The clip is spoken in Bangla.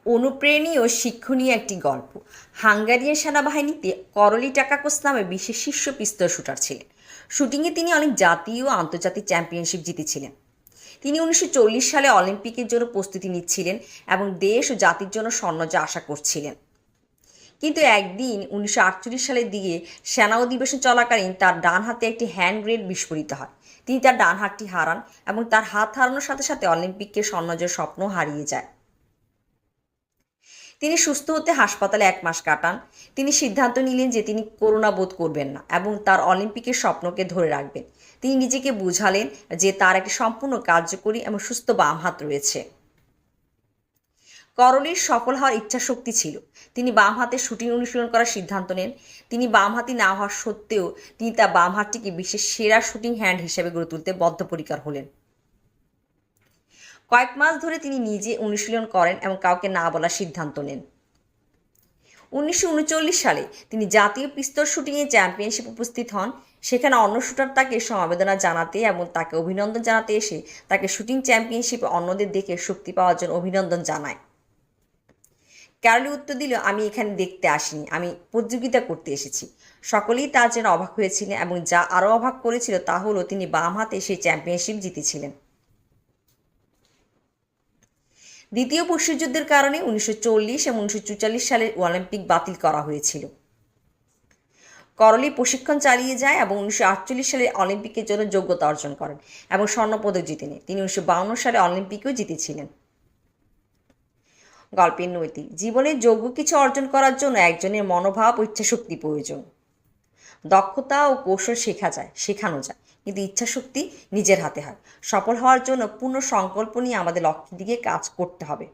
অনুপ্রেরণীয় ও শিক্ষণীয় একটি গল্প। হাঙ্গেরিয়ান সেনাবাহিনীতে করলি টাকাকোস নামে বিশ্বের শীর্ষ পিস্তল শুটার ছিলেন। শুটিংয়ে তিনি অনেক জাতীয় ও আন্তর্জাতিক চ্যাম্পিয়নশিপ জিতেছিলেন। তিনি 1940 সালে অলিম্পিকের জন্য প্রস্তুতি নিচ্ছিলেন এবং দেশ ও জাতির জন্য স্বর্ণজয় আশা করছিলেন। কিন্তু একদিন 1948 সালের দিকে সেনা অধিবেশন চলাকালীন তার ডান হাতে একটি হ্যান্ড গ্রেনেড বিস্ফোরিত হয়। তিনি তার ডান হাতটি হারান এবং তার হাত হারানোর সাথে সাথে অলিম্পিককে স্বর্ণজয়ের স্বপ্ন হারিয়ে যায়। তিনি সুস্থ হতে হাসপাতালে 1 মাস কাটান। তিনি সিদ্ধান্ত নিলেন যে তিনি করুণা বোধ করবেন না এবং তার অলিম্পিকের স্বপ্নকে ধরে রাখবেন। তিনি নিজেকে বুঝালেন যে তার একটি সম্পূর্ণ কার্যকরী এবং সুস্থ বাম হাত রয়েছে। করলির সফল হওয়ার ইচ্ছাশক্তি ছিল। তিনি বাম হাতে শুটিং অনুশীলন করার সিদ্ধান্ত নেন। তিনি বাম হাতি না হওয়া সত্ত্বেও তিনি তার বাম হাতটিকে বিশ্বের সেরা শুটিং হ্যান্ড হিসেবে গড়ে তুলতে বদ্ধপরিকর হলেন। কয়েক মাস ধরে তিনি নিজে অনুশীলন করেন এবং কাউকে না বলার সিদ্ধান্ত নেন। 1939 সালে তিনি জাতীয় পিস্তল শুটিংয়ে চ্যাম্পিয়নশিপ উপস্থিত হন। সেখানে অন্য শুটার তাকে সমবেদনা জানাতে এবং তাকে অভিনন্দন জানাতে এসে তাকে শুটিং চ্যাম্পিয়নশিপে অন্যদের দেখে শক্তি পাওয়ার জন্য অভিনন্দন জানায়। ক্যারলি উত্তর দিল, আমি এখানে দেখতে আসিনি, আমি প্রতিযোগিতা করতে এসেছি। সকলেই তার জন্য অবাক হয়েছিলেন এবং যা আরও অবাক করেছিল তা হলো তিনি বাম হাতে সেই চ্যাম্পিয়নশিপ জিতেছিলেন। দ্বিতীয় বিশ্বযুদ্ধের কারণে 1940 এবং 1944 সালের অলিম্পিক বাতিল করা হয়েছিল। করলি প্রশিক্ষণ চালিয়ে যায় এবং 1948 সালে অলিম্পিকের জন্য যোগ্যতা অর্জন করেন এবং স্বর্ণপদক জিতে নেন। তিনি 1952 সালে অলিম্পিকেও জিতেছিলেন। গল্পের নৈতিক জীবনে যোগ্য কিছু অর্জন করার জন্য একজনের মনোভাব ও ইচ্ছাশক্তি প্রয়োজন। দক্ষতা ও কৌশল শেখানো যায়, কিন্তু ইচ্ছাশক্তি নিজের হাতে হয়। সফল হওয়ার জন্য পূর্ণ সংকল্প নিয়ে আমাদের লক্ষ্যের দিকে কাজ করতে হবে।